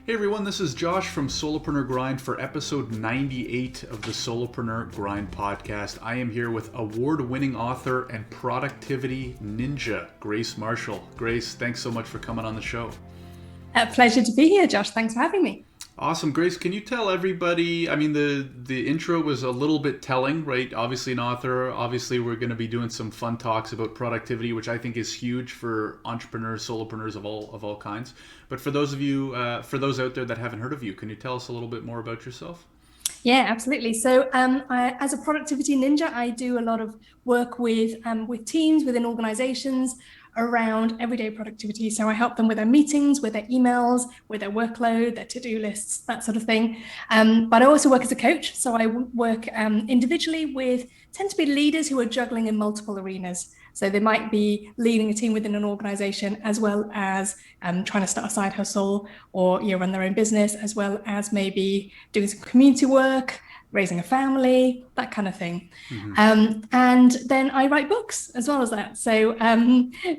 Hey everyone, this is Josh from Solopreneur Grind for episode 98 of the Solopreneur Grind podcast. I am here with award-winning author and productivity ninja, Grace Marshall. Grace, thanks so much for coming on the show. A pleasure to be here, Josh. Thanks for having me. Awesome. Grace, can you tell everybody, the intro was a little bit telling, right? Obviously an author. Obviously we're going to be doing some fun talks about productivity, which I think is huge for entrepreneurs, solopreneurs of all kinds. But for those of you, for those out there that haven't heard of you, can you tell us a little bit more about yourself? Yeah, absolutely. So, as a productivity ninja, I do a lot of work with teams within organizations around everyday productivity. So I help them with their meetings, with their emails, with their workload, their to-do lists, that sort of thing. But I also work as a coach. So I work individually tend to be leaders who are juggling in multiple arenas. So they might be leading a team within an organization, as well as trying to start a side hustle or run their own business, as well as maybe doing some community work, raising a family, that kind of thing. And then I write books as well as that. So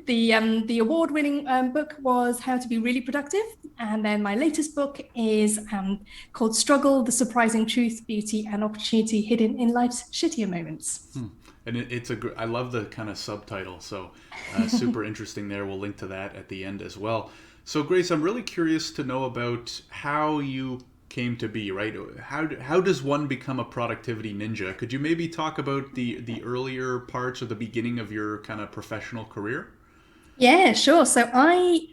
the award-winning book was How to Be Really Productive. And then my latest book is called Struggle, The Surprising Truth, Beauty and Opportunity Hidden in Life's Shittier Moments. And I love the kind of subtitle. So super interesting there. We'll link to that at the end as well. So Grace, I'm really curious to know about how you came to be, right? How does one become a productivity ninja? Could you maybe talk about the earlier parts or the beginning of your kind of professional career? Yeah, sure. So I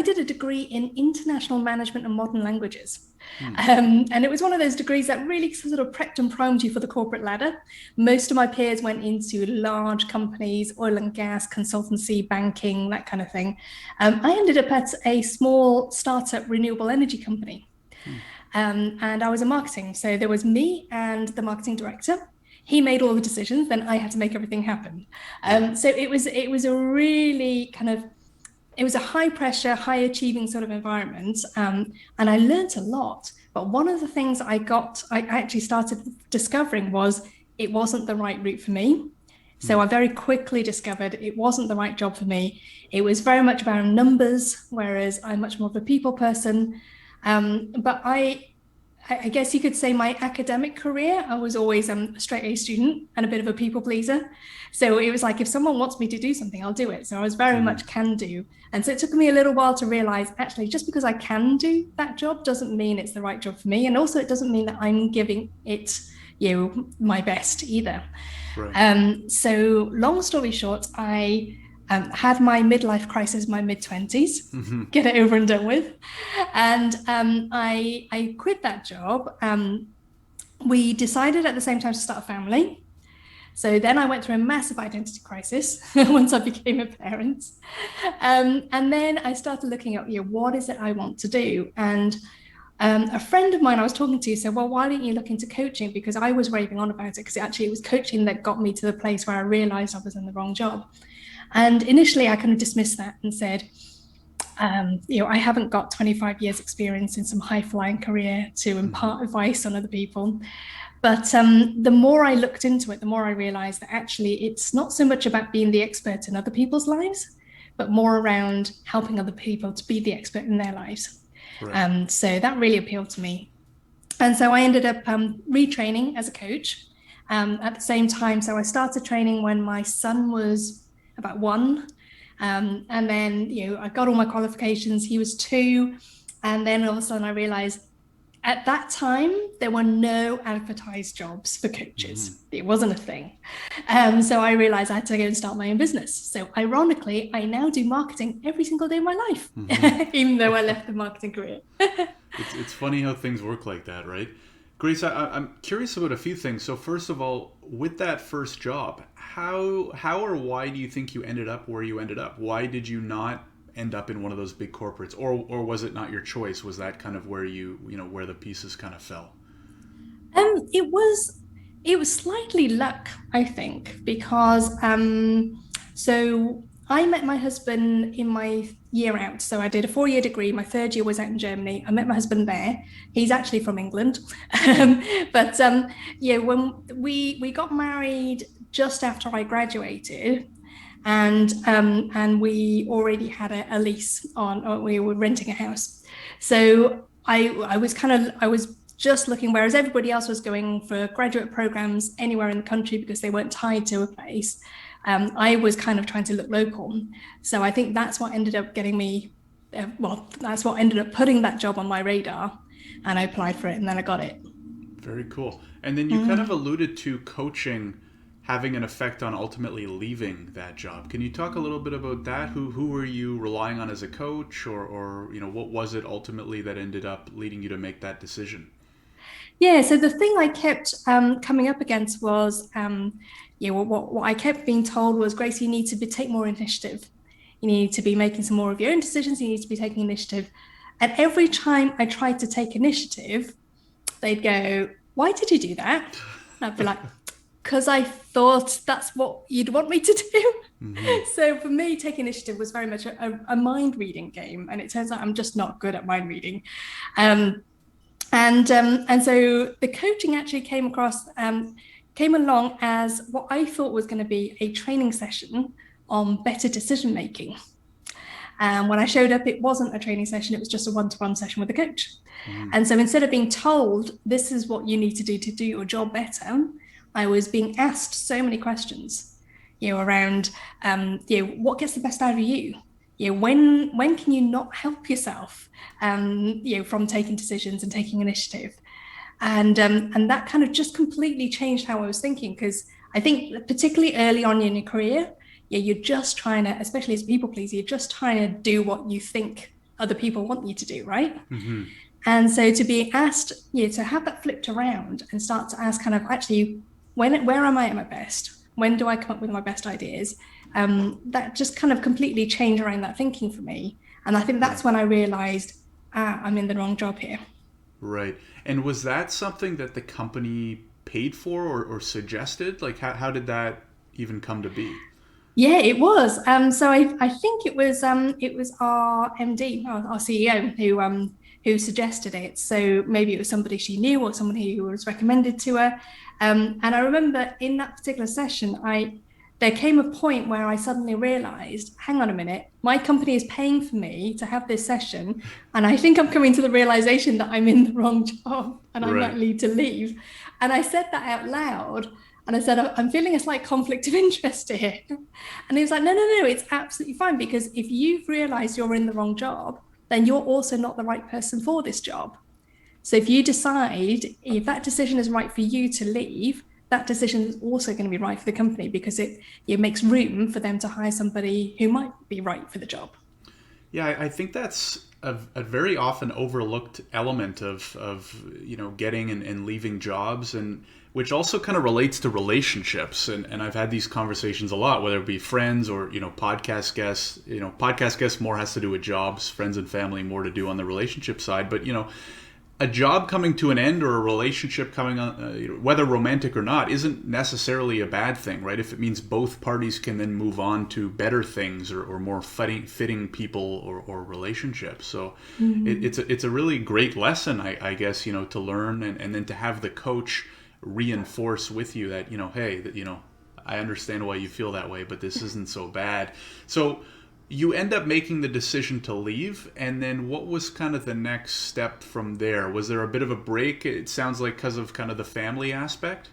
did a degree in international management and modern languages. And it was one of those degrees that really sort of prepped and primed you for the corporate ladder. Most of my peers went into large companies, oil and gas, consultancy, banking, that kind of thing. I ended up at a small startup renewable energy company. And I was in marketing. So there was me and the marketing director. He made all the decisions, then I had to make everything happen. So it was a really it was a high pressure, high achieving sort of environment. And I learned a lot. But one of the things I actually started discovering was it wasn't the right route for me. So I very quickly discovered it wasn't the right job for me. It was very much about numbers, whereas I'm much more of a people person. But I guess you could say my academic career, I was always a straight A student and a bit of a people pleaser. So it was like, if someone wants me to do something, I'll do it. So I was very much can do. And so it took me a little while to realize, actually, just because I can do that job doesn't mean it's the right job for me. And also it doesn't mean that I'm giving it, my best either. Right. So long story short, I had my midlife crisis, my mid-20s, get it over and done with. And I quit that job. We decided at the same time to start a family. So then I went through a massive identity crisis once I became a parent. And then I started looking at, what is it I want to do? And a friend of mine I was talking to said, well, why don't you look into coaching? Because I was raving on about it, because actually it was coaching that got me to the place where I realized I was in the wrong job. And initially I kind of dismissed that and said, I haven't got 25 years experience in some high flying career to impart advice on other people. But the more I looked into it, the more I realized that actually it's not so much about being the expert in other people's lives, but more around helping other people to be the expert in their lives. Right. So that really appealed to me. And so I ended up retraining as a coach at the same time. So I started training when my son was about 1. And then, I got all my qualifications. He was 2. And then all of a sudden I realized at that time, there were no advertised jobs for coaches. It wasn't a thing. So I realized I had to go and start my own business. So ironically, I now do marketing every single day of my life, even though I left the marketing career. It's funny how things work like that, right? Grace, I'm curious about a few things. So first of all, with that first job, how or why do you think you ended up where you ended up? Why did you not end up in one of those big corporates, or was it not your choice? Was that kind of where where the pieces kind of fell? It was slightly luck, I think, because so I met my husband in my year out. So I did a 4-year degree. My 3rd year was out in Germany. I met my husband there. He's actually from England. But when we got married just after I graduated, and we already had a lease on, or we were renting a house. So I was just looking, whereas everybody else was going for graduate programs anywhere in the country because they weren't tied to a place. I was kind of trying to look local. So I think that's what ended up getting me, that's what ended up putting that job on my radar. And I applied for it and then I got it. Very cool. And then you kind of Mm. alluded to coaching having an effect on ultimately leaving that job. Can you talk a little bit about that? Who were you relying on as a coach, or what was it ultimately that ended up leading you to make that decision? Yeah, so the thing I kept coming up against was, what I kept being told was, Grace, you need to take more initiative. You need to be making some more of your own decisions. You need to be taking initiative. And every time I tried to take initiative, they'd go, why did you do that? And I'd be like, because I thought that's what you'd want me to do. Hmm. So for me, taking initiative was very much a mind reading game. And it turns out I'm just not good at mind reading. Um, and so the coaching actually came along as what I thought was going to be a training session on better decision making. And when I showed up, it wasn't a training session; it was just a one-to-one session with a coach. Hmm. And so instead of being told this is what you need to do your job better, I was being asked so many questions, around, what gets the best out of you. When can you not help yourself, from taking decisions and taking initiative, and that kind of just completely changed how I was thinking, because I think particularly early on in your career, you're just trying to, especially as a people pleaser, you're just trying to do what you think other people want you to do, right? Hmm. And so to be asked, to have that flipped around and start to ask kind of, actually, where am I at my best? When do I come up with my best ideas? That just kind of completely changed around that thinking for me. And I think Right. that's when I realized, I'm in the wrong job here. Right. And was that something that the company paid for, or suggested? Like, how did that even come to be? Yeah, it was. So I think it was our MD, our CEO, who suggested it. So maybe it was somebody she knew or someone who was recommended to her. And I remember in that particular session, I there came a point where I suddenly realized, hang on a minute, my company is paying for me to have this session, and I think I'm coming to the realization that I'm in the wrong job and I might Right. need to leave. And I said that out loud. And I said, I'm feeling a slight conflict of interest here. And he was like, no, it's absolutely fine, because if you've realized you're in the wrong job, then you're also not the right person for this job. So if you decide, if that decision is right for you to leave, that decision is also going to be right for the company, because it makes room for them to hire somebody who might be right for the job. Yeah, I think that's a very often overlooked element of getting and leaving jobs, and which also kind of relates to relationships. And I've had these conversations a lot, whether it be friends or podcast guests. Podcast guests more has to do with jobs, friends and family more to do on the relationship side. But a job coming to an end or a relationship coming on, whether romantic or not, isn't necessarily a bad thing, right? If it means both parties can then move on to better things, or more fitting people, or relationships. So Mm-hmm. it's a really great lesson, I guess, to learn, and then to have the coach reinforce with you that, hey, that, I understand why you feel that way, but this isn't so bad. So you end up making the decision to leave, and then what was kind of the next step from there? Was there a bit of a break? It sounds like because of kind of the family aspect.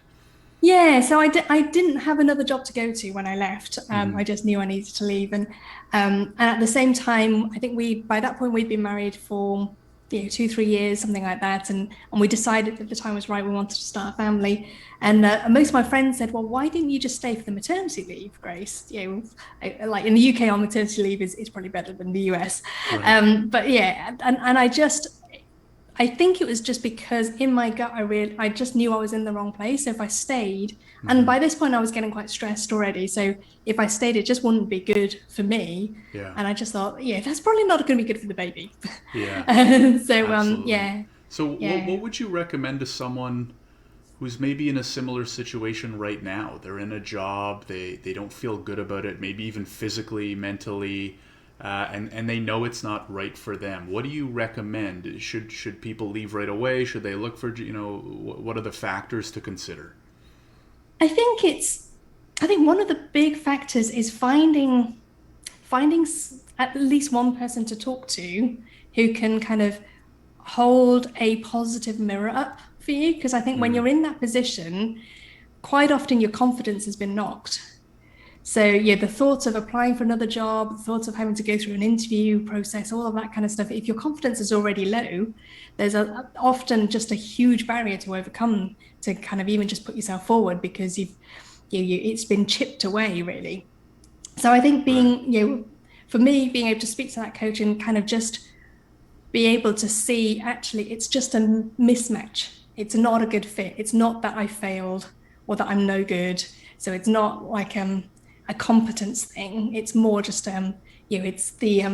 Yeah, so I didn't have another job to go to when I left. Hmm. I just knew I needed to leave, and at the same time, I think by that point we'd been married for 2 3 years, something like that, and we decided that the time was right. We wanted to start a family, and most of my friends said, "Well, why didn't you just stay for the maternity leave, Grace?" Like in the UK, our maternity leave is probably better than the US, Right. but yeah, and I think it was just because in my gut, I just knew I was in the wrong place. So if I stayed, and Hmm. by this point I was getting quite stressed already. So if I stayed, it just wouldn't be good for me. Yeah. And I just thought, yeah, that's probably not going to be good for the baby. Yeah. So Absolutely. yeah, So what yeah. would you recommend to someone who's maybe in a similar situation right now? They're in a job, they don't feel good about it, maybe even physically, mentally, and they know it's not right for them. What do you recommend? Should people leave right away? Should they look for, what are the factors to consider? I think it's, I think one of the big factors is finding at least one person to talk to who can kind of hold a positive mirror up for you, because I think when you're in that position, quite often your confidence has been knocked. So yeah, the thought of applying for another job, the thought of having to go through an interview process, all of that kind of stuff, if your confidence is already low, there's often just a huge barrier to overcome to kind of even just put yourself forward, because it's been chipped away really. So I think Right. for me, being able to speak to that coach and kind of just be able to see, actually it's just a mismatch. It's not a good fit. It's not that I failed or that I'm no good. So it's not like a competence thing. It's more just it's the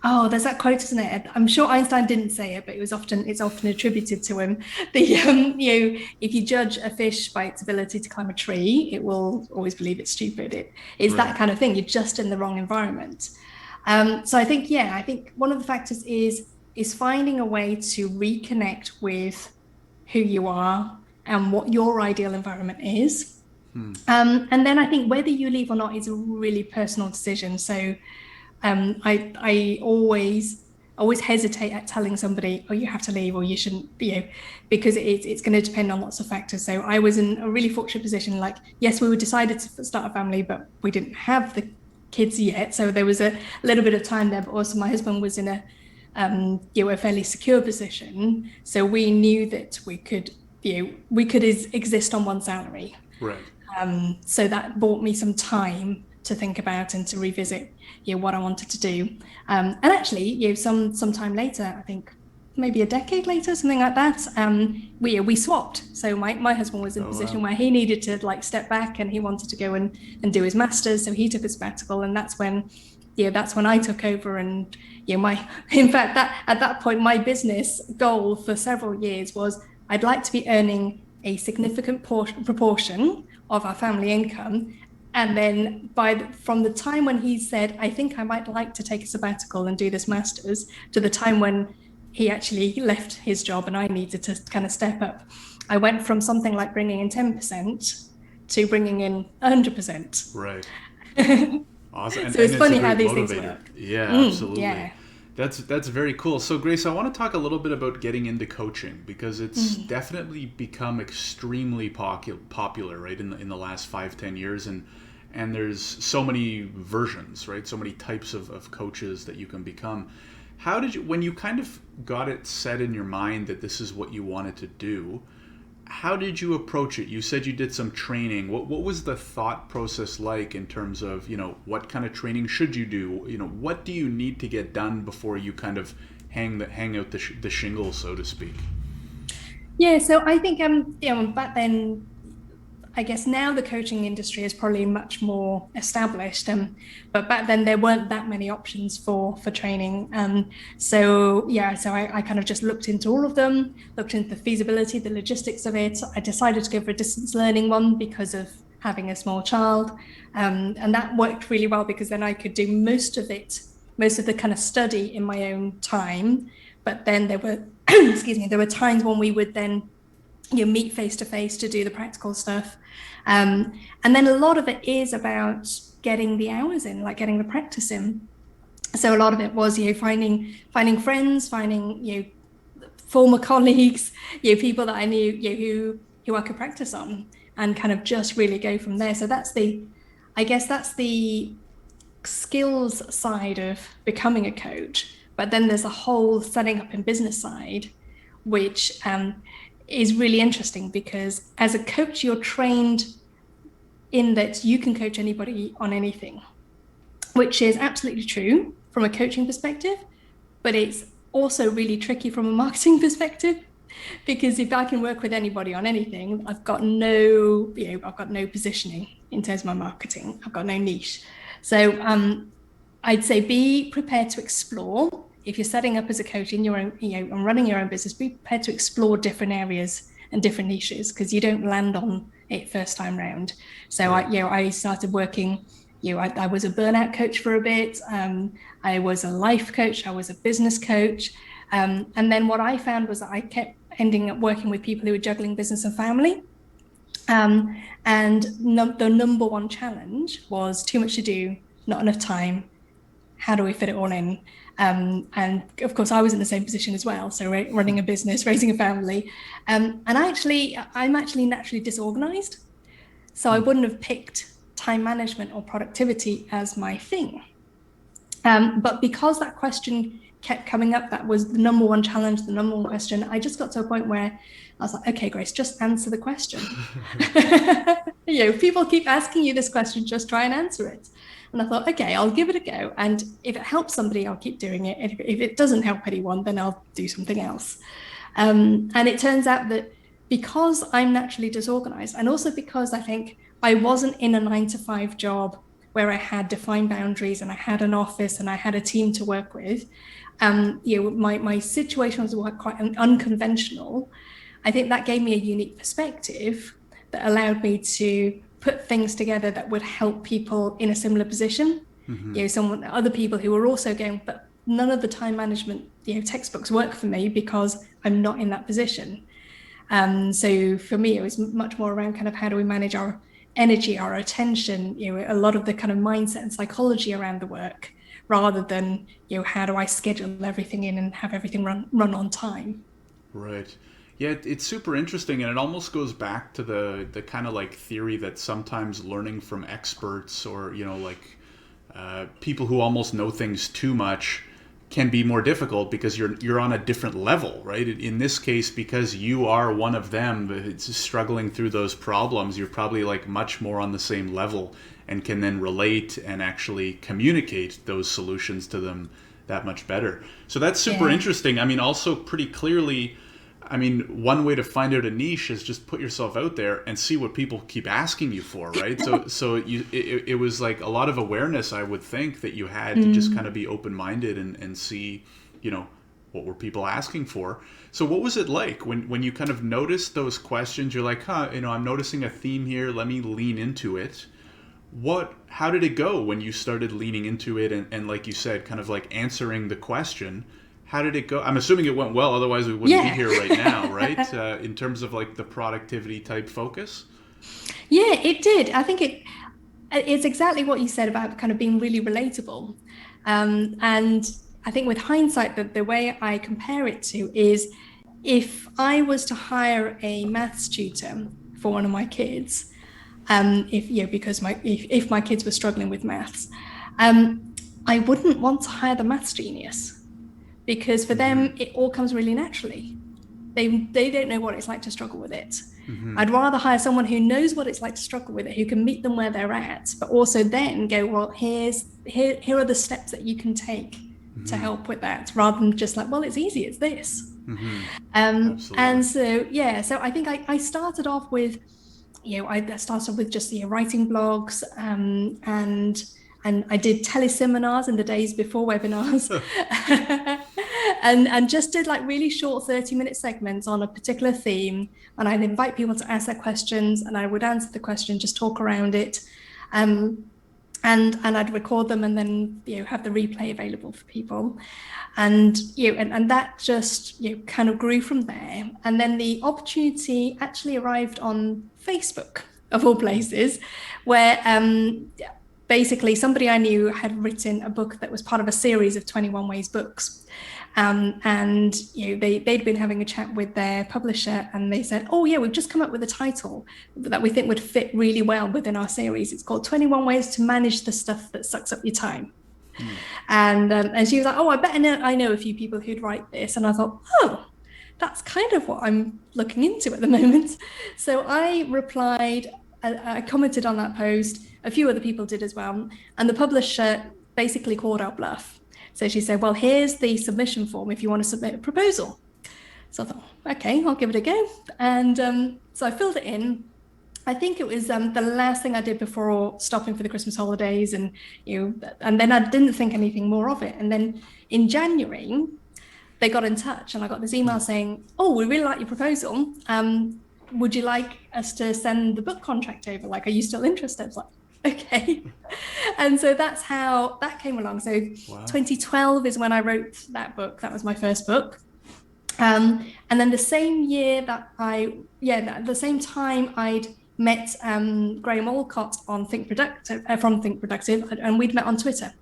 oh, there's that quote, isn't it? I'm sure Einstein didn't say it, but it's often attributed to him. The if you judge a fish by its ability to climb a tree, it will always believe it's stupid. It's Right. that kind of thing. You're just in the wrong environment. So I think one of the factors is finding a way to reconnect with who you are and what your ideal environment is. And then I think whether you leave or not is a really personal decision. So I always hesitate at telling somebody, oh, you have to leave or you shouldn't, because it's going to depend on lots of factors. So I was in a really fortunate position. Like, yes, we were decided to start a family, but we didn't have the kids yet. So there was a little bit of time there, but also my husband was in a fairly secure position. So we knew that we could exist on one salary. Right. So that bought me some time to think about and to revisit what I wanted to do. And actually, some time later, I think maybe a decade later, something like that, we swapped. So my husband was in a Oh position wow. where he needed to like step back and he wanted to go and do his master's. So he took a sabbatical, and that's when I took over. And in fact, that at that point, my business goal for several years was I'd like to be earning a significant proportion of our family income. And then from the time when he said, I think I might like to take a sabbatical and do this master's, to the time when he actually left his job and I needed to kind of step up, I went from something like bringing in 10% to bringing in 100%. Right. So Awesome. And it's it's a funny how great these things motivator. work. Yeah, absolutely. Yeah. That's very cool. So Grace, I want to talk a little bit about getting into coaching, because it's Mm. definitely become extremely popular, right, in the last 5-10 years, and there's so many versions, right? So many types of coaches that you can become. How did you, when you kind of got it set in your mind that this is what you wanted to do, how did you approach it? You said you did some training. What was the thought process like in terms of, what kind of training should you do? What do you need to get done before you kind of hang out the shingle, so to speak? Yeah, so I think back then, I guess now the coaching industry is probably much more established, but back then there weren't that many options for training. So I kind of just looked into all of them, looked into the feasibility, the logistics of it. I decided to go for a distance learning one because of having a small child, and that worked really well because then I could do most of the kind of study in my own time. But then there were, excuse me, there were times when we would then meet face to face to do the practical stuff. And then a lot of it is about getting the hours in, like getting the practice in. So a lot of it was, finding friends, finding, former colleagues, people that I knew, who I could practice on, and kind of just really go from there. So I guess that's the skills side of becoming a coach. But then there's a whole setting up in business side, which is really interesting, because as a coach, you're trained in that you can coach anybody on anything, which is absolutely true from a coaching perspective, but it's also really tricky from a marketing perspective, because if I can work with anybody on anything, I've got no positioning in terms of my marketing. I've got no niche. So I'd say be prepared to explore. If you're setting up as a coach in your own, and running your own business, be prepared to explore different areas and different niches, because you don't land on it first time round. So Right. I started working. I was a burnout coach for a bit. I was a life coach. I was a business coach. And then what I found was that I kept ending up working with people who were juggling business and family. And the number one challenge was too much to do, not enough time, how do we fit it all in? And of course, I was in the same position as well. So running a business, raising a family. And I'm actually naturally disorganized. So I wouldn't have picked time management or productivity as my thing. But because that question kept coming up, that was the number one challenge, the number one question, I just got to a point where I was like, okay, Grace, just answer the question. People keep asking you this question, just try and answer it. And I thought, okay, I'll give it a go. And if it helps somebody, I'll keep doing it. If it doesn't help anyone, then I'll do something else. And it turns out that because I'm naturally disorganized, and also because I think I wasn't in a 9 to 5 job where I had defined boundaries and I had an office and I had a team to work with, my situation was quite unconventional. I think that gave me a unique perspective that allowed me to put things together that would help people in a similar position. Other people who were also going, but none of the time management textbooks work for me because I'm not in that position. So for me, it was much more around kind of how do we manage our energy, our attention, a lot of the kind of mindset and psychology around the work, rather than how do I schedule everything in and have everything run on time. Right. Yeah, it's super interesting, and it almost goes back to the kind of like theory that sometimes learning from experts or people who almost know things too much can be more difficult because you're on a different level, right? In this case, because you are one of them, it's struggling through those problems. You're probably like much more on the same level and can then relate and actually communicate those solutions to them that much better. So that's super interesting. I mean, also pretty clearly, one way to find out a niche is just put yourself out there and see what people keep asking you for, right? So it was like a lot of awareness, I would think, that you had to just kind of be open-minded and see, what were people asking for. So what was it like when you kind of noticed those questions? You're like, I'm noticing a theme here. Let me lean into it. How did it go when you started leaning into it and like you said, kind of like answering the question? How did it go? I'm assuming it went well, otherwise we wouldn't be here right now, right? In terms of like the productivity type focus? Yeah, it did. I think it's exactly what you said about kind of being really relatable. And I think with hindsight, the way I compare it to is if I was to hire a maths tutor for one of my kids, if my kids were struggling with maths, I wouldn't want to hire the maths genius, because for them it all comes really naturally. They don't know what it's like to struggle with it. I'd rather hire someone who knows what it's like to struggle with it, who can meet them where they're at, but also then go, well, here are the steps that you can take to help with that, rather than just like, well, it's easy, it's this. And so I think I started off with, I started with just writing blogs, and I did teleseminars in the days before webinars. and just did like really short 30-minute segments on a particular theme, and I'd invite people to ask their questions and I would answer the question, just talk around it, and I'd record them and then have the replay available for people, and that just kind of grew from there. And then the opportunity actually arrived on Facebook, of all places, where basically somebody I knew had written a book that was part of a series of 21 Ways books. And they'd been having a chat with their publisher, and they said, oh yeah, we've just come up with a title that we think would fit really well within our series. It's called 21 Ways to Manage the Stuff That Sucks Up Your Time. And she was like, oh, I know a few people who'd write this. And I thought, oh, that's kind of what I'm looking into at the moment. So I replied, I commented on that post. A few other people did as well. And the publisher basically called our bluff. So she said, well, here's the submission form if you want to submit a proposal. So I thought, okay, I'll give it a go. And so I filled it in. I think it was the last thing I did before stopping for the Christmas holidays. And then I didn't think anything more of it. And then in January, they got in touch and I got this email saying, oh, we really like your proposal. Would you like us to send the book contract over? Like, are you still interested? I was like, okay. And so that's how that came along. So 2012 is when I wrote that book. That was my first book. And then the same year the same time I'd met Graham Alcott on from Think Productive, and we'd met on Twitter.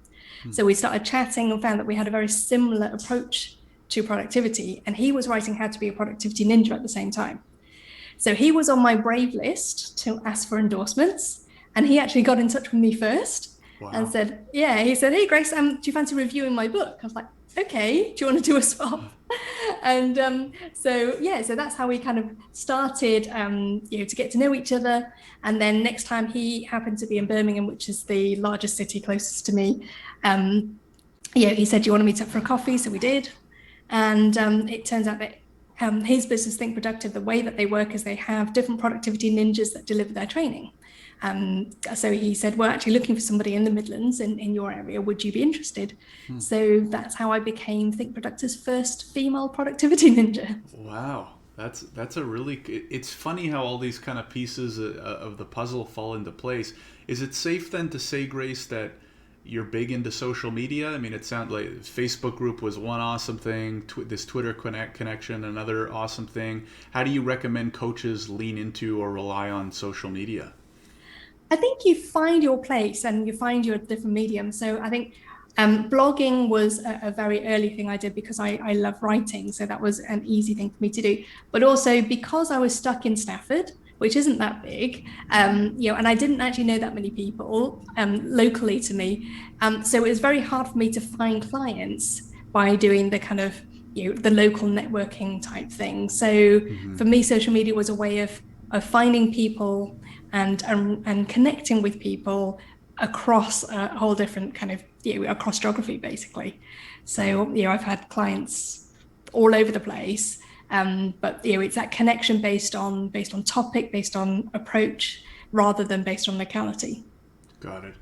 So we started chatting and found that we had a very similar approach to productivity. And he was writing How to Be a Productivity Ninja at the same time. So he was on my brave list to ask for endorsements. And he actually got in touch with me first and Wow. said, yeah, he said, hey, Grace, do you fancy reviewing my book? I was like, okay, do you want to do a swap? And so that's how we kind of started, to get to know each other. And then next time he happened to be in Birmingham, which is the largest city closest to me, he said, do you want to meet up for a coffee? So we did. And it turns out that his business, Think Productive, the way that they work is they have different productivity ninjas that deliver their training. So he said, we're actually looking for somebody in the Midlands in your area. Would you be interested? So that's how I became Think Productive's first female productivity ninja. Wow. That's a really it's funny how all these kind of pieces of the puzzle fall into place. Is it safe then to say, Grace, that you're big into social media? I mean, it sounds like Facebook group was one awesome thing, this Twitter connection another awesome thing. How do you recommend coaches lean into or rely on social media? I think you find your place and you find your different medium. So I think blogging was a very early thing I did because I love writing. So that was an easy thing for me to do. But also because I was stuck in Stafford, which isn't that big, and I didn't actually know that many people locally to me. So it was very hard for me to find clients by doing the kind of, the local networking type thing. So Mm-hmm. for me, social media was a way of finding people and connecting with people across a whole different kind of, across geography basically. Got it. So I've had clients all over the place, but it's that connection based on topic, based on approach, rather than based on locality. Got it.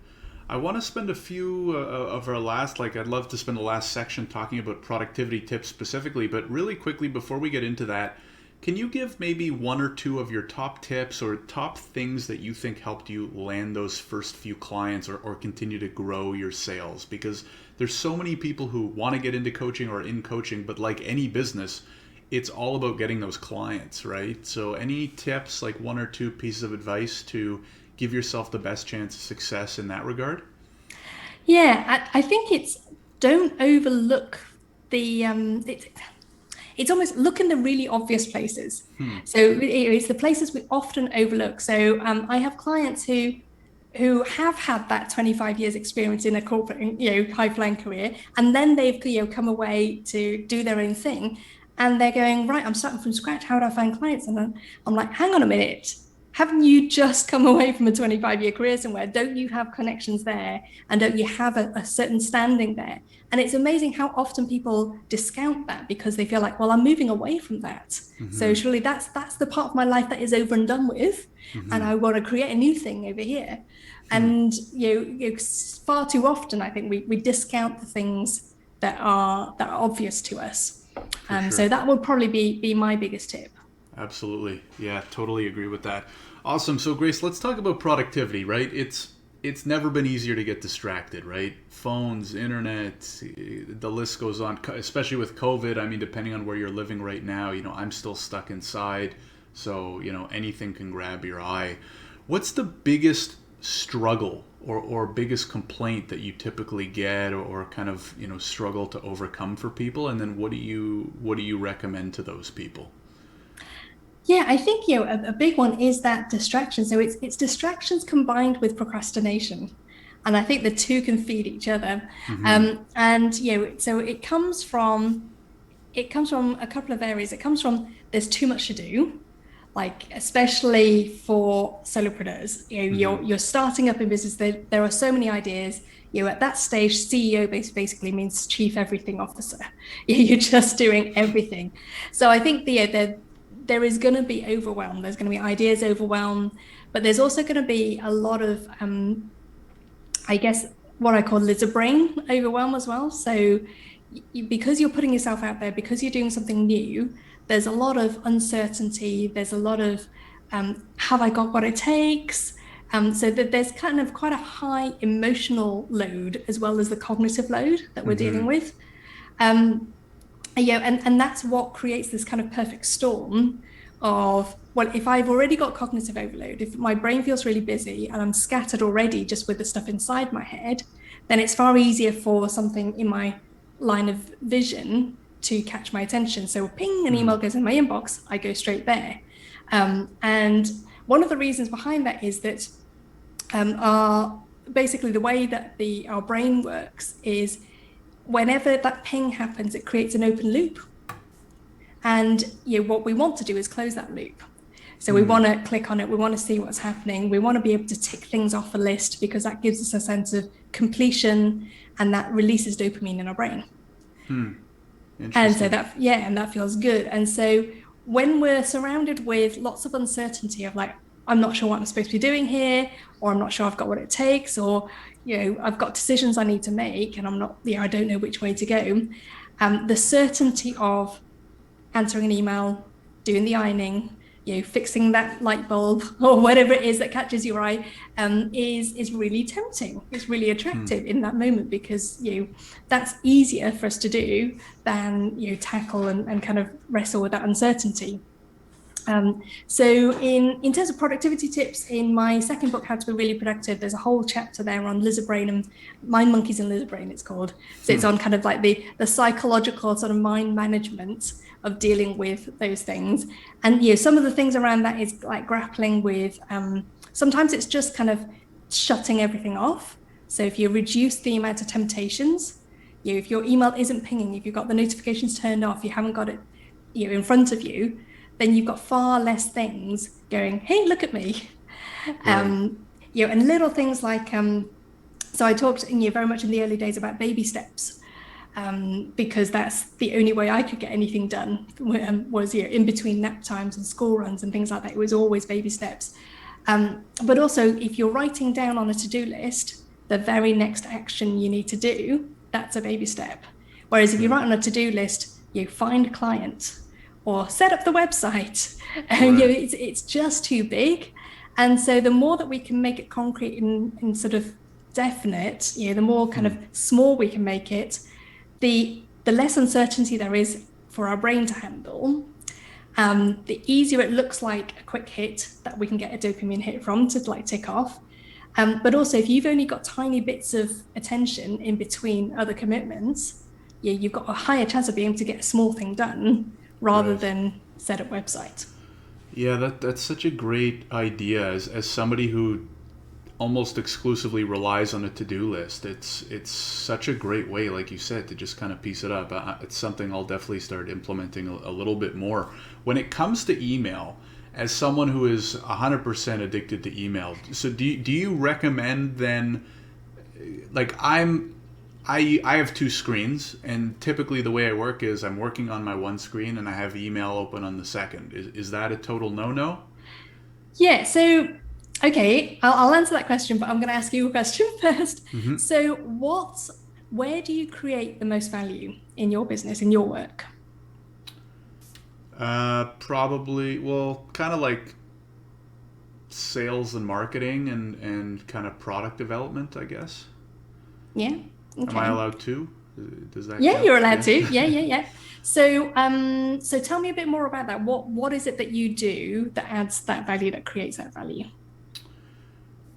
I want to spend a few of our last, like, I'd love to spend the last section talking about productivity tips specifically, but really quickly before we get into that, can you give maybe one or two of your top tips or top things that you think helped you land those first few clients or continue to grow your sales? Because there's so many people who want to get into coaching or in coaching, but like any business, it's all about getting those clients, right? So any tips, like one or two pieces of advice to give yourself the best chance of success in that regard? Yeah, I think it's don't overlook the it's almost look in the really obvious places. Hmm. So it's the places we often overlook. So I have clients who have had that 25 years experience in a corporate, high flying career, and then they've come away to do their own thing, and they're going, right, I'm starting from scratch. How do I find clients? And then I'm like, hang on a minute. Haven't you just come away from a 25-year career somewhere? Don't you have connections there? And don't you have a certain standing there? And it's amazing how often people discount that because they feel like, well, I'm moving away from that. So Mm-hmm. surely that's the part of my life that is over and done with. And Mm-hmm. I want to create a new thing over here. Hmm. And far too often, I think we discount the things that are obvious to us. For sure. So that would probably be my biggest tip. Absolutely. Yeah, totally agree with that. Awesome. So Grace, let's talk about productivity, right? It's never been easier to get distracted, right? Phones, internet, the list goes on, especially with COVID. I mean, depending on where you're living right now, I'm still stuck inside, so, anything can grab your eye. What's the biggest struggle or biggest complaint that you typically get or kind of, struggle to overcome for people? And then what do you recommend to those people? Yeah, I think a big one is that distraction. So it's distractions combined with procrastination, and I think the two can feed each other. Mm-hmm. And so it comes from a couple of areas. It comes from there's too much to do, like especially for solopreneurs. Mm-hmm. You're starting up in business. There are so many ideas. At that stage, CEO basically means chief everything officer. You're just doing everything. So I think there is going to be overwhelm. There's going to be ideas overwhelm, but there's also going to be a lot of, I guess, what I call lizard brain overwhelm as well. So because you're putting yourself out there, because you're doing something new, there's a lot of uncertainty. There's a lot of, have I got what it takes? So that there's kind of quite a high emotional load as well as the cognitive load that we're Mm-hmm. dealing with. Um, and that's what creates this kind of perfect storm of, well, if I've already got cognitive overload, if my brain feels really busy and I'm scattered already just with the stuff inside my head, then it's far easier for something in my line of vision to catch my attention. So ping, an email goes in my inbox, I go straight there. And one of the reasons behind that is that our basically the way that our brain works is whenever that ping happens, it creates an open loop. And what we want to do is close that loop. So we want to click on it. We want to see what's happening. We want to be able to tick things off a list because that gives us a sense of completion and that releases dopamine in our brain. And so that feels good. And so when we're surrounded with lots of uncertainty of like, I'm not sure what I'm supposed to be doing here, or I'm not sure I've got what it takes, or, I've got decisions I need to make and I don't know which way to go. The certainty of answering an email, doing the ironing, fixing that light bulb or whatever it is that catches your eye, is really tempting. It's really attractive in that moment because that's easier for us to do than tackle and kind of wrestle with that uncertainty. So in terms of productivity tips, in my second book, How to Be Really Productive, there's a whole chapter there on lizard brain and mind monkeys and lizard brain, it's called. So it's on kind of like the psychological sort of mind management of dealing with those things. And some of the things around that is like grappling with, sometimes it's just kind of shutting everything off. So if you reduce the amount of temptations, if your email isn't pinging, if you've got the notifications turned off, you haven't got it in front of you, then you've got far less things going, hey, look at me. Right. And little things like, so I talked very much in the early days about baby steps, because that's the only way I could get anything done was in between nap times and school runs and things like that. It was always baby steps. But also, if you're writing down on a to-do list, the very next action you need to do, that's a baby step. Whereas if you write on a to-do list, find a client, or set up the website. Right. It's just too big. And so the more that we can make it concrete and sort of definite, the more kind of small we can make it, the less uncertainty there is for our brain to handle. The easier it looks like a quick hit that we can get a dopamine hit from to like tick off. But also if you've only got tiny bits of attention in between other commitments, you've got a higher chance of being able to get a small thing done rather than set up website. Yeah, that's such a great idea. As somebody who almost exclusively relies on a to-do list, it's such a great way, like you said, to just kind of piece it up. It's something I'll definitely start implementing a little bit more. When it comes to email, as someone who is 100% addicted to email, so do you recommend then, like I have two screens, and typically the way I work is I'm working on my one screen and I have email open on the second. Is that a total no-no? Yeah, so, okay, I'll answer that question, but I'm going to ask you a question first. Mm-hmm. So where do you create the most value in your business, in your work? Probably, kind of like sales and marketing and kind of product development, I guess. Yeah. Okay. Am I allowed to? Does that? Yeah, count? You're allowed to. Yeah. So, so tell me a bit more about that. What is it that you do that adds that value, that creates that value?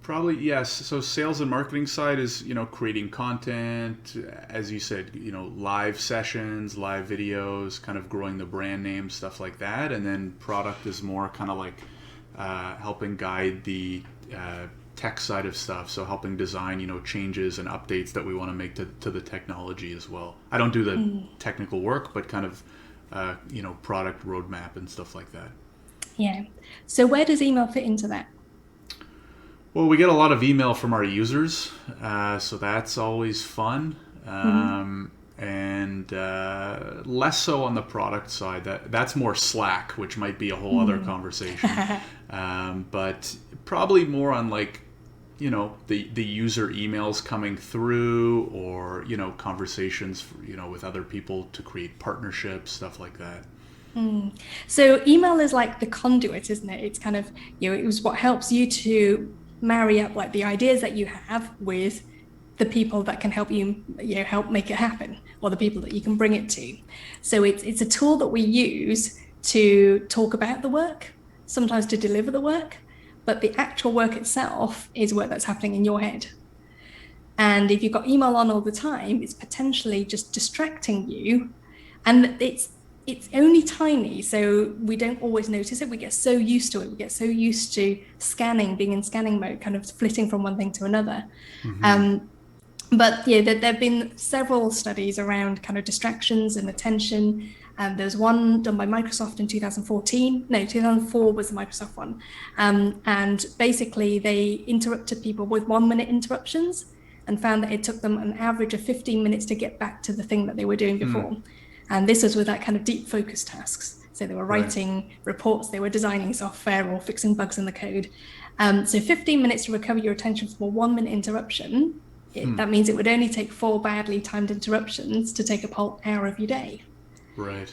Probably yes. So sales and marketing side is creating content, as you said, live sessions, live videos, kind of growing the brand name, stuff like that. And then product is more kind of like helping guide the tech side of stuff, so helping design changes and updates that we want to make to the technology as well. I don't do the technical work, but kind of product roadmap and stuff like that. Yeah. So where does email fit into that? Well, we get a lot of email from our users, so that's always fun. And less so on the product side. That's more Slack, which might be a whole other conversation. But probably more on like the user emails coming through, or conversations with other people to create partnerships, stuff like that. So email is like the conduit, isn't it? It's kind of it was what helps you to marry up like the ideas that you have with the people that can help you help make it happen, or the people that you can bring it to. So it's a tool that we use to talk about the work, sometimes to deliver the work, but the actual work itself is work that's happening in your head. And if you've got email on all the time, it's potentially just distracting you. And it's only tiny, so we don't always notice it. We get so used to it. We get so used to scanning, being in scanning mode, kind of flitting from one thing to another. Mm-hmm. But yeah, there have been several studies around kind of distractions and attention. There's one done by Microsoft in 2014. No, 2004 was the Microsoft one. And basically, they interrupted people with 1 minute interruptions and found that it took them an average of 15 minutes to get back to the thing that they were doing before. And this was with that kind of deep focus tasks. So they were writing reports, they were designing software or fixing bugs in the code. So 15 minutes to recover your attention from a 1 minute interruption. That means it would only take 4 badly timed interruptions to take a whole hour of your day. Right.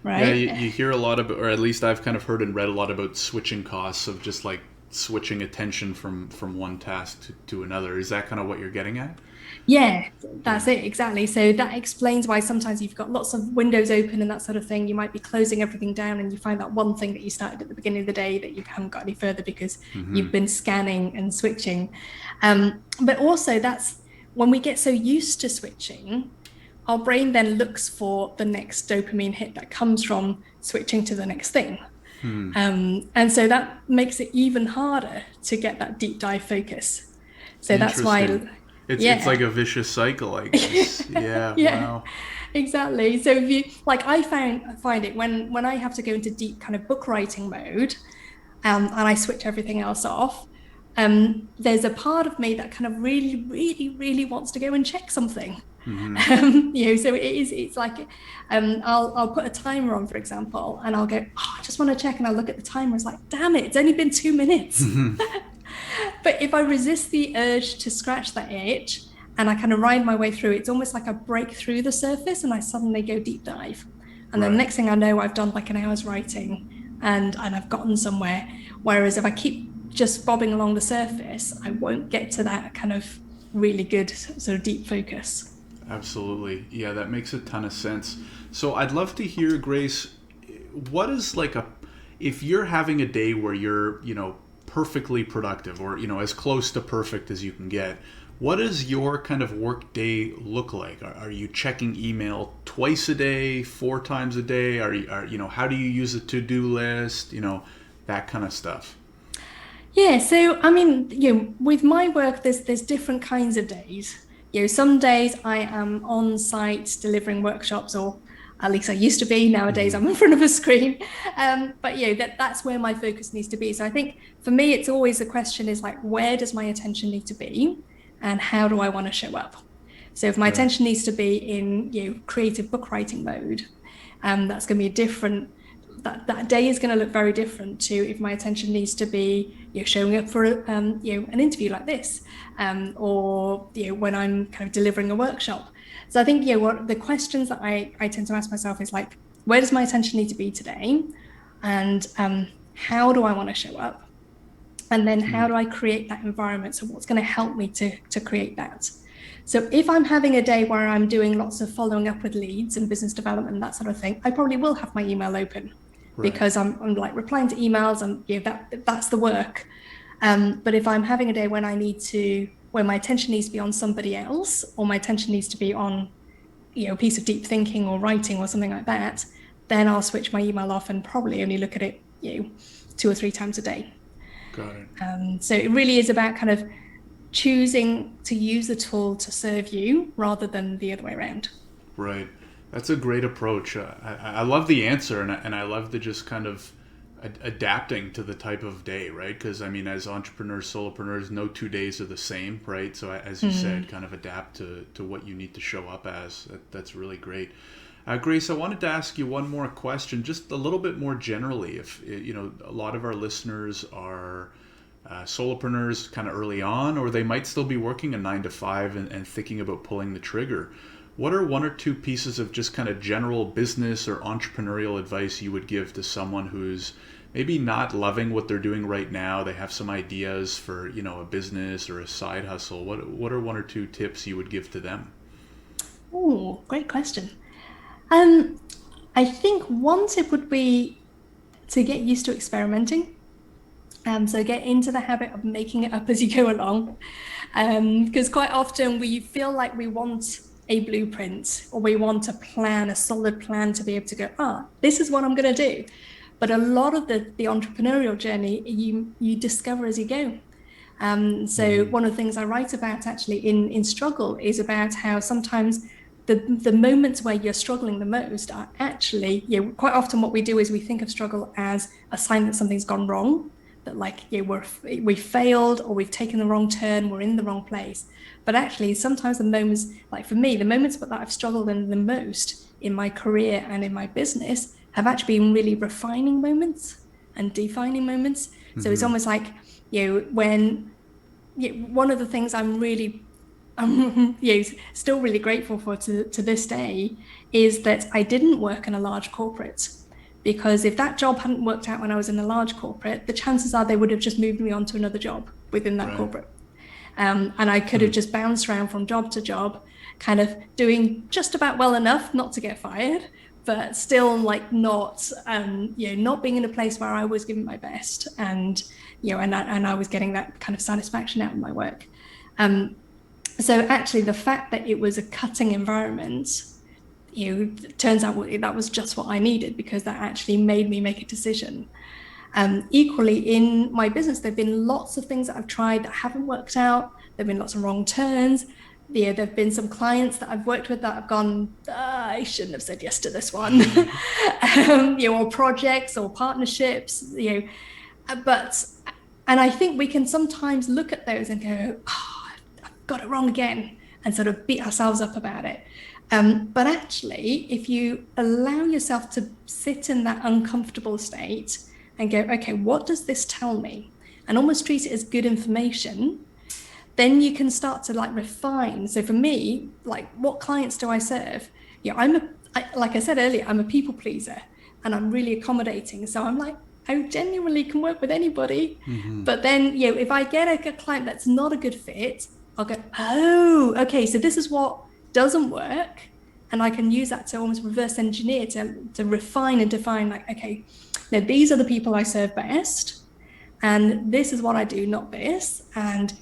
Right. Yeah, you hear a lot about, or at least I've kind of heard and read a lot about switching costs of just like switching attention from one task to another. Is that kind of what you're getting at? Yeah, that's it, exactly. So that explains why sometimes you've got lots of windows open and that sort of thing. You might be closing everything down and you find that one thing that you started at the beginning of the day that you haven't got any further because you've been scanning and switching. But also that's when we get so used to switching, our brain then looks for the next dopamine hit that comes from switching to the next thing. And so that makes it even harder to get that deep dive focus. So that's why it's like a vicious cycle, I guess. Yeah, wow. Exactly. So if you like, I find it when I have to go into deep kind of book writing mode, and I switch everything else off. There's a part of me that kind of really, really, really wants to go and check something. So it's like I'll put a timer on, for example, and I'll go, oh, I just want to check, and I'll look at the timer. It's like, damn it, it's only been 2 minutes. But if I resist the urge to scratch that itch and I kind of ride my way through, it's almost like I break through the surface and I suddenly go deep dive. And then the next thing I know, I've done like an hour's writing and I've gotten somewhere. Whereas if I keep just bobbing along the surface, I won't get to that kind of really good sort of deep focus. Absolutely. Yeah, that makes a ton of sense. So I'd love to hear, Grace, what is like if you're having a day where you're, perfectly productive or, as close to perfect as you can get, what does your kind of work day look like? Are you checking email twice a day, 4 times a day? How do you use a to-do list? That kind of stuff. Yeah, so I mean, with my work, there's different kinds of days. Some days I am on site delivering workshops, or at least I used to be. Nowadays, I'm in front of a screen. But that's where my focus needs to be. So I think for me, it's always the question is like, where does my attention need to be, and how do I want to show up? So if my attention needs to be in creative book writing mode, that's going to be a different. That day is going to look very different to if my attention needs to be showing up for an interview like this, or when I'm kind of delivering a workshop. So I think what the questions that I tend to ask myself is like, where does my attention need to be today, and how do I want to show up, and then how do I create that environment? So what's going to help me to create that? So if I'm having a day where I'm doing lots of following up with leads and business development and that sort of thing, I probably will have my email open. Because I'm like replying to emails and that's the work. But if I'm having a day when where my attention needs to be on somebody else, or my attention needs to be on a piece of deep thinking or writing or something like that, then I'll switch my email off and probably only look at it 2 or 3 times a day. Got it. So it really is about kind of choosing to use the tool to serve you rather than the other way around. Right. That's a great approach. I love the answer, and I love the just kind of adapting to the type of day, right? Because I mean, as entrepreneurs, solopreneurs, no 2 days are the same, right? So as you said, kind of adapt to what you need to show up as. That's really great. Grace, I wanted to ask you one more question, just a little bit more generally. If a lot of our listeners are solopreneurs kind of early on, or they might still be working a 9 to 5 and thinking about pulling the trigger. What are 1 or 2 pieces of just kind of general business or entrepreneurial advice you would give to someone who's maybe not loving what they're doing right now? They have some ideas for, a business or a side hustle. What are 1 or 2 tips you would give to them? Oh, great question. I think one tip would be to get used to experimenting. So get into the habit of making it up as you go along. Because quite often we feel like we want a blueprint or we want a plan, a solid plan to be able to go, this is what I'm going to do. But a lot of the entrepreneurial journey, you discover as you go. So one of the things I write about actually in Struggle is about how sometimes the moments where you're struggling the most are actually, quite often what we do is we think of struggle as a sign that something's gone wrong, that like, we failed or we've taken the wrong turn, we're in the wrong place. But actually, sometimes the moments, like for me, the moments that I've struggled in the most in my career and in my business have actually been really refining moments and defining moments. So it's almost like, when one of the things I'm still really grateful for to this day is that I didn't work in a large corporate, because if that job hadn't worked out when I was in a large corporate, the chances are they would have just moved me on to another job within that corporate. And I could have just bounced around from job to job, kind of doing just about well enough not to get fired, but still like not being in a place where I was giving my best, and I was getting that kind of satisfaction out of my work. So actually, the fact that it was a cutting environment, turns out that was just what I needed, because that actually made me make a decision. Equally, in my business, there have been lots of things that I've tried that haven't worked out. There have been lots of wrong turns. There have been some clients that I've worked with that have gone, I shouldn't have said yes to this one, or projects or partnerships, and I think we can sometimes look at those and go, I've got it wrong again, and sort of beat ourselves up about it. But actually, if you allow yourself to sit in that uncomfortable state and go, okay, what does this tell me? And almost treat it as good information, then you can start to like refine. So for me, like, what clients do I serve? Like I said earlier, I'm a people pleaser and I'm really accommodating. So I'm like, I genuinely can work with anybody. But then, if I get a client that's not a good fit, I'll go, oh, okay, so this is what doesn't work. And I can use that to almost reverse engineer to refine and define, like, okay, now these are the people I serve best. And this is what I do, not this. And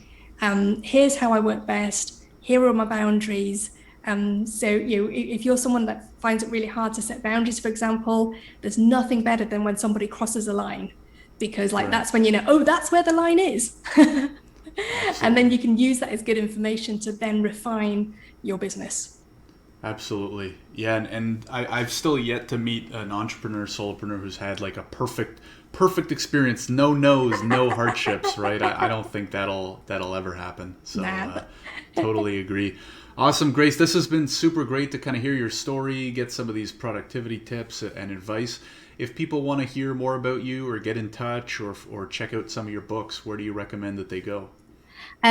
here's how I work best. Here are my boundaries. So if you're someone that finds it really hard to set boundaries, for example, there's nothing better than when somebody crosses a line, because that's when that's where the line is. And then you can use that as good information to then refine your business. Absolutely. Yeah. And I've still yet to meet an entrepreneur, solopreneur who's had like a perfect experience. No no's, no hardships, right? I don't think that'll ever happen. So totally agree. Awesome, Grace. This has been super great to kind of hear your story, get some of these productivity tips and advice. If people want to hear more about you or get in touch or check out some of your books, where do you recommend that they go?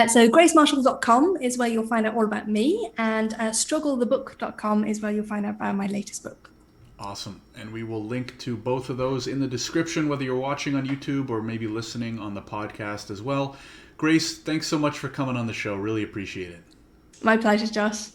So gracemarshall.com is where you'll find out all about me, and strugglethebook.com is where you'll find out about my latest book. Awesome. And we will link to both of those in the description, whether you're watching on YouTube or maybe listening on the podcast as well. Grace, thanks so much for coming on the show. Really appreciate it. My pleasure, Josh.